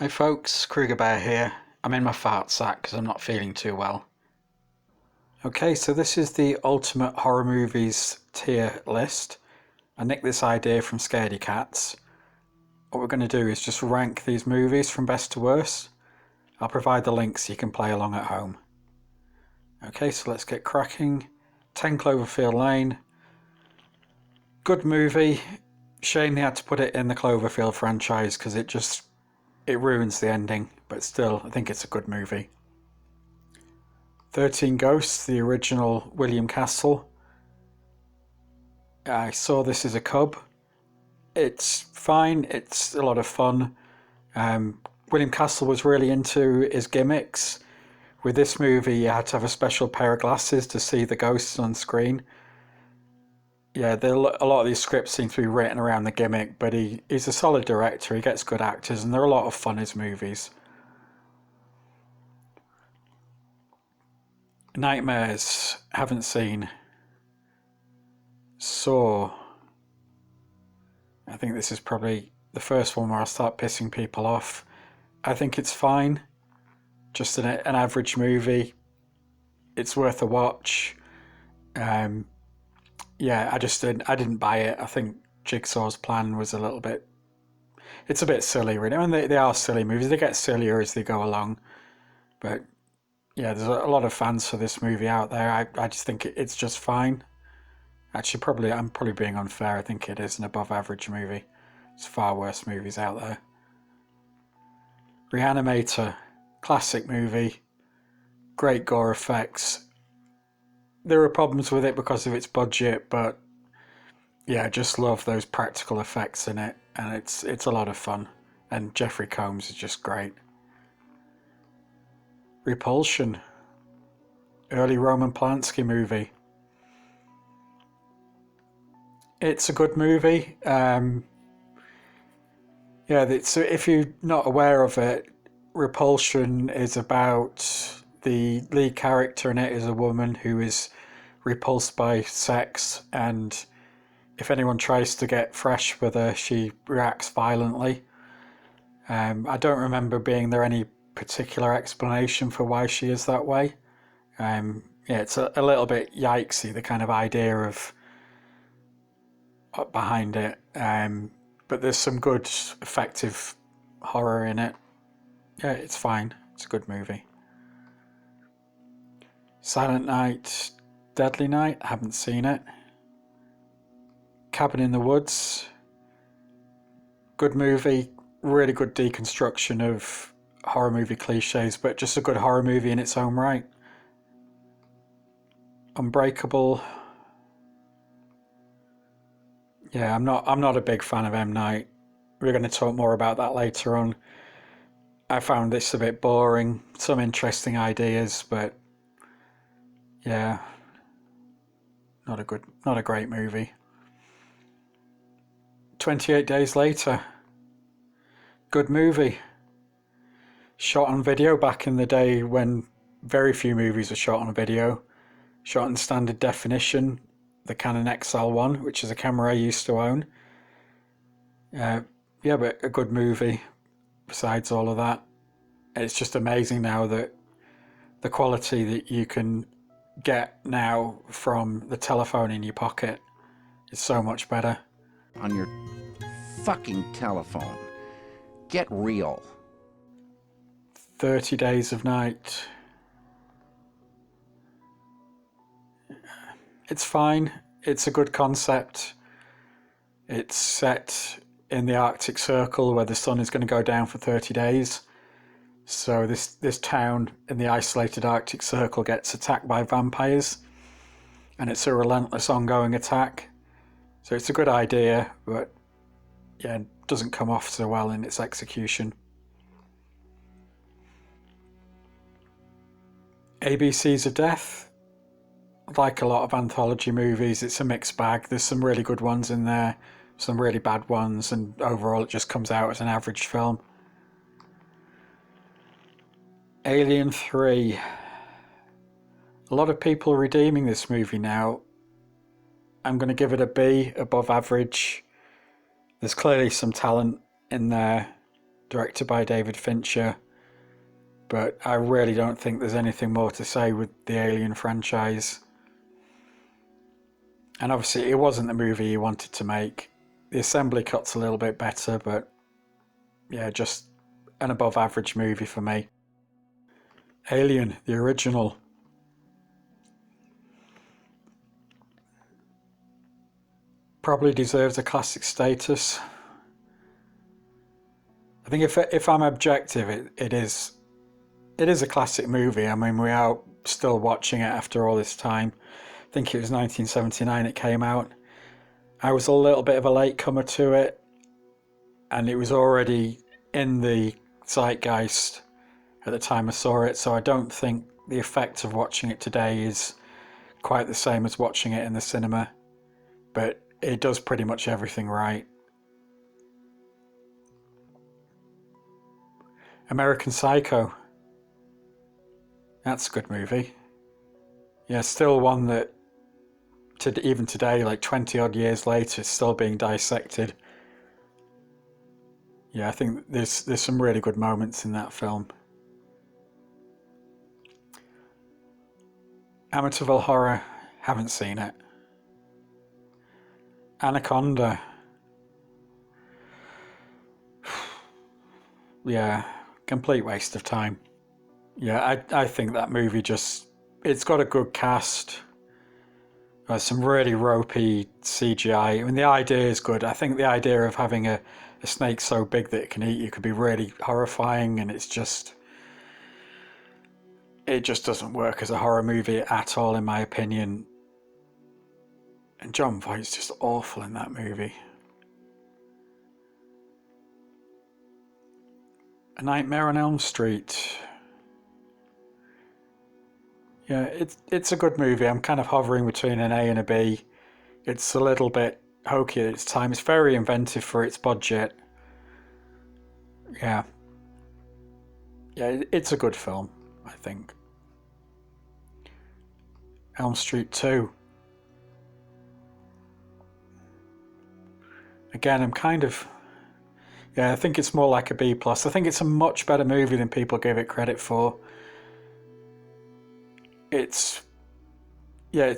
Hi folks, Kruger Bear here. I'm in my fart sack because I'm not feeling too well. Okay, so this is the ultimate horror movies tier list. I nicked this idea from Scaredy Cats. What we're going to do is just rank these movies from best to worst. I'll provide the links so you can play along at home. Okay, so let's get cracking. 10 Cloverfield Lane. Good movie. Shame they had to put it in the Cloverfield franchise because it ruins the ending, but still, I think it's a good movie. 13 Ghosts, the original William Castle. I saw this as a cub. It's fine, it's a lot of fun. William Castle was really into his gimmicks. With this movie, you had to have a special pair of glasses to see the ghosts on screen. Yeah, a lot of these scripts seem to be written around the gimmick, but he's a solid director, he gets good actors, and they're a lot of fun, his movies. Nightmares, haven't seen. Saw. I think this is probably the first one where I'll start pissing people off. I think it's fine. Just an average movie. It's worth a watch. Yeah, I didn't buy it. I think Jigsaw's plan was it's a bit silly, really. I mean, they are silly movies. They get sillier as they go along. But yeah, there's a lot of fans for this movie out there. I just think it's just fine. Actually, I'm probably being unfair. I think it is an above average movie. There's far worse movies out there. Re-Animator, classic movie. Great gore effects. There are problems with it because of its budget, but yeah, I just love those practical effects in it, and it's a lot of fun. And Jeffrey Combs is just great. Repulsion, early Roman Polanski movie. It's a good movie. If you're not aware of it, Repulsion is about the lead character in it is a woman who is repulsed by sex, and if anyone tries to get fresh with her, she reacts violently. I don't remember being there any particular explanation for why she is that way. It's a little bit yikesy, the kind of idea of behind it, but there's some good effective horror in it. Yeah, it's fine. It's a good movie. Silent Night, Deadly Night, I haven't seen it. Cabin in the Woods, good movie, really good deconstruction of horror movie cliches, but just a good horror movie in its own right. Unbreakable. Yeah, I'm not a big fan of M. Night. We're going to talk more about that later on. I found this a bit boring, some interesting ideas, but yeah, not a great movie. 28 Days Later, good movie. Shot on video back in the day when very few movies were shot on video. Shot in standard definition, the Canon XL1, which is a camera I used to own. Yeah, but a good movie besides all of that. It's just amazing now that the quality that you can get now from the telephone in your pocket is so much better. On your fucking telephone. Get real. 30 Days of Night. It's fine. It's a good concept. It's set in the Arctic Circle where the sun is going to go down for 30 days. So this town in the isolated Arctic Circle gets attacked by vampires, and it's a relentless ongoing attack. So it's a good idea, but yeah, it doesn't come off so well in its execution. ABCs of Death. Like a lot of anthology movies, it's a mixed bag. There's some really good ones in there, some really bad ones, and overall it just comes out as an average film. Alien 3. A lot of people are redeeming this movie now. I'm going to give it a B, above average. There's clearly some talent in there. directed by David Fincher. But I really don't think there's anything more to say with the Alien franchise. And obviously it wasn't the movie he wanted to make. The assembly cut's a little bit better, but yeah, just an above average movie for me. Alien, the original. Probably deserves a classic status. I think if I'm objective, it is a classic movie. I mean, we are still watching it after all this time. I think it was 1979 it came out. I was a little bit of a latecomer to it, and it was already in the zeitgeist at the time I saw it, so I don't think the effect of watching it today is quite the same as watching it in the cinema, but it does pretty much everything right. American Psycho. That's a good movie. Yeah, still one that even today, like 20 odd years later, is still being dissected. Yeah, I think there's some really good moments in that film. Amityville Horror, haven't seen it. Anaconda. Yeah, complete waste of time. Yeah, I think that movie it's got a good cast. Some really ropey CGI. I mean, the idea is good. I think the idea of having a snake so big that it can eat you could be really horrifying, and it just doesn't work as a horror movie at all, in my opinion. And John Voight's just awful in that movie. A Nightmare on Elm Street. Yeah, it's a good movie. I'm kind of hovering between an A and a B. It's a little bit hokey at its time. It's very inventive for its budget. Yeah. Yeah, it's a good film, I think. Elm Street 2. Again, I'm kind of... Yeah, I think it's more like a B+. I think it's a much better movie than people give it credit for. It's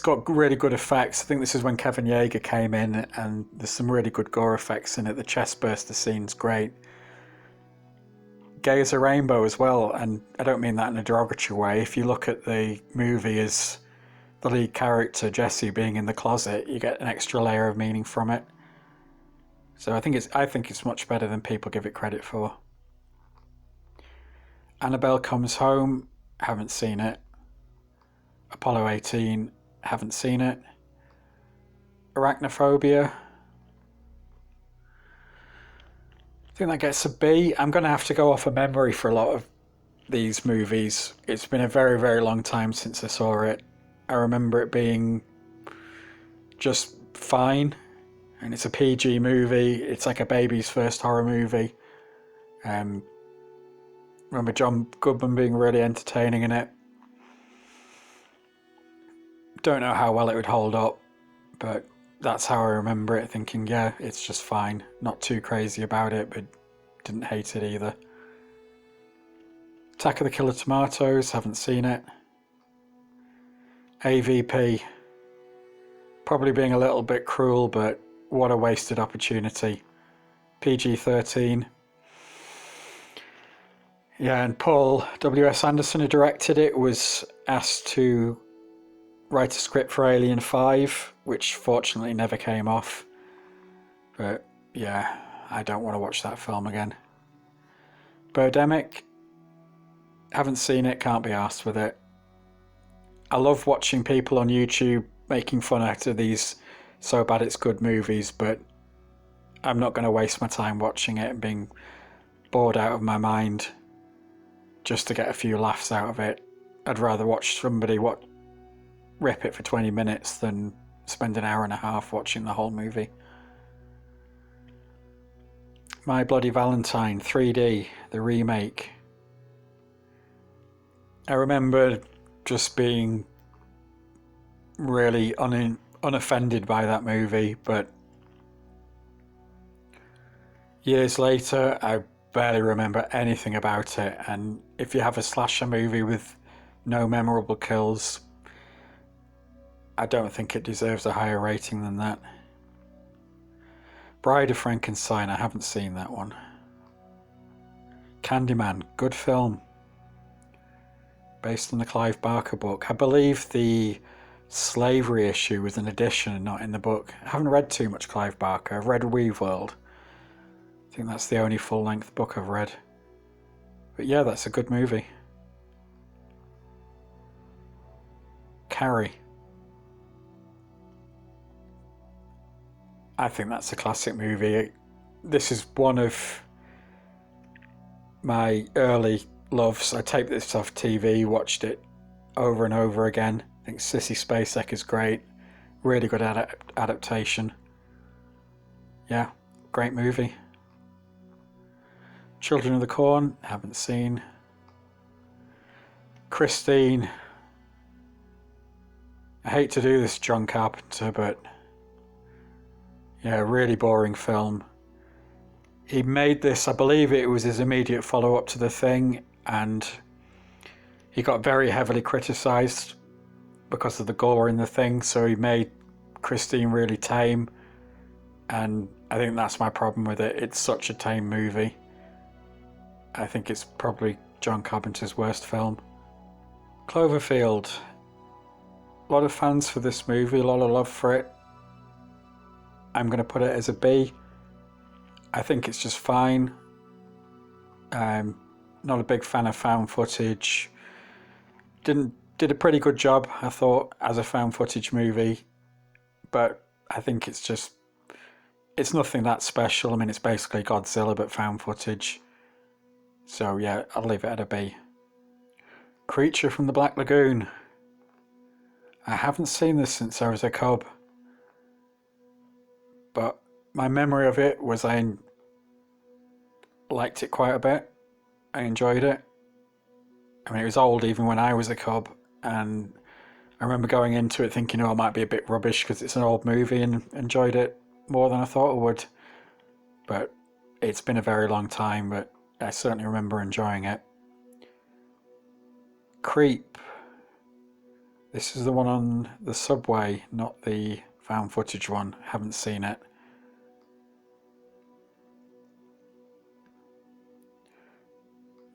got really good effects. I think this is when Kevin Yeager came in, and there's some really good gore effects in it. The chest burster scene's great. Gay as a rainbow as well, and I don't mean that in a derogatory way. If you look at the movie as the lead character, Jesse, being in the closet, you get an extra layer of meaning from it. So I think it's much better than people give it credit for. Annabelle Comes Home, haven't seen it. Apollo 18, haven't seen it. Arachnophobia. I think that gets a B. I'm going to have to go off of memory for a lot of these movies. It's been a very, very long time since I saw it. I remember it being just fine. And it's a PG movie. It's like a baby's first horror movie. Remember John Goodman being really entertaining in it. Don't know how well it would hold up, but that's how I remember it, thinking, yeah, it's just fine. Not too crazy about it, but didn't hate it either. Attack of the Killer Tomatoes, haven't seen it. AVP, probably being a little bit cruel, but what a wasted opportunity. PG-13. Yeah, and Paul W.S. Anderson, who directed it, was asked to write a script for Alien 5, which fortunately never came off. But yeah, I don't want to watch that film again. Birdemic, haven't seen it, can't be arsed with it. I love watching people on YouTube making fun out of these so bad it's good movies, but I'm not going to waste my time watching it and being bored out of my mind just to get a few laughs out of it. I'd rather watch somebody rip it for 20 minutes than spend an hour and a half watching the whole movie. My Bloody Valentine 3D, the remake. I remember just being really unoffended by that movie, but years later I barely remember anything about it, and if you have a slasher movie with no memorable kills, I don't think it deserves a higher rating than that. Bride of Frankenstein, I haven't seen that one. Candyman, good film. Based on the Clive Barker book. I believe the slavery issue was an addition and not in the book. I haven't read too much Clive Barker. I've read Weaveworld. I think that's the only full-length book I've read. But yeah, that's a good movie. Carrie. I think that's a classic movie. This is one of my early loves. I taped this off TV, watched it over and over again. I think Sissy Spacek is great. Really good adaptation. Yeah, great movie. Children of the Corn, haven't seen. Christine. I hate to do this, John Carpenter, but yeah, really boring film. He made this, I believe it was his immediate follow-up to The Thing, and he got very heavily criticised because of the gore in The Thing, so he made Christine really tame, and I think that's my problem with it. It's such a tame movie. I think it's probably John Carpenter's worst film. Cloverfield. A lot of fans for this movie, a lot of love for it. I'm going to put it as a B. I think it's just fine. I'm not a big fan of found footage. Did a pretty good job, I thought, as a found footage movie. But I think it's nothing that special. I mean, it's basically Godzilla but found footage. So yeah, I'll leave it at a B. Creature from the Black Lagoon. I haven't seen this since I was a cub. But my memory of it was I liked it quite a bit. I enjoyed it. I mean, it was old even when I was a cub, and I remember going into it thinking, oh, it might be a bit rubbish because it's an old movie, and enjoyed it more than I thought I would. But it's been a very long time, but I certainly remember enjoying it. Creep. This is the one on the subway, not the found footage one. Haven't seen it.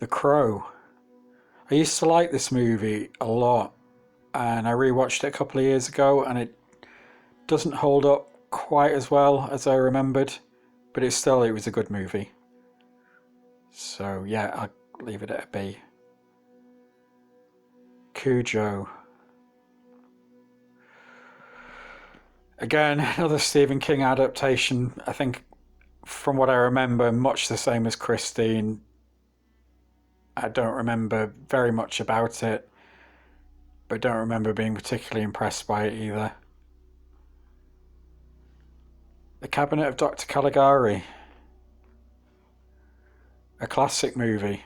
The Crow. I used to like this movie a lot, and I rewatched it a couple of years ago, and it doesn't hold up quite as well as I remembered, but it was a good movie. So yeah, I'll leave it at a B. Cujo. Again, another Stephen King adaptation. I think, from what I remember, much the same as Christine. I don't remember very much about it, but don't remember being particularly impressed by it either. The Cabinet of Dr. Caligari. A classic movie.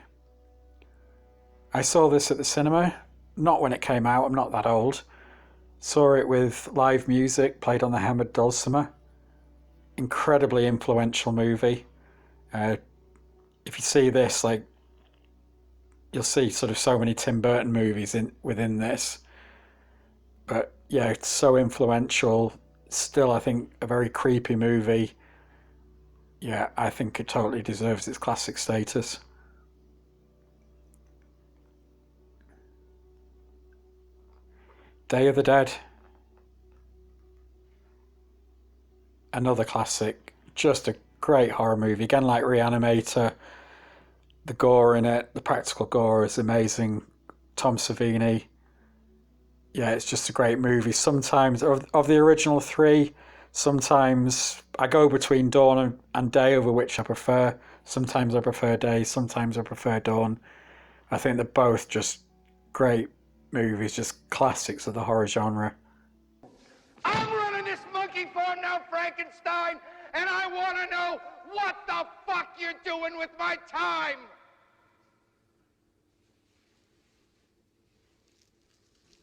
I saw this at the cinema, not when it came out, I'm not that old. Saw it with live music played on the hammered dulcimer. Incredibly influential movie. If you see this, like, you'll see sort of so many Tim Burton movies within this. But yeah, it's so influential. Still, I think, a very creepy movie. Yeah, I think it totally deserves its classic status. Day of the Dead. Another classic. Just a great horror movie. Again, like Re-Animator. The gore in it, the practical gore is amazing. Tom Savini. Yeah, it's just a great movie. Sometimes, of the original three, sometimes I go between Dawn and Day over which I prefer. Sometimes I prefer Day, sometimes I prefer Dawn. I think they're both just great movies, just classics of the horror genre. I'm running this monkey farm now, Frankenstein, and I want to know what the fuck you're doing with my time!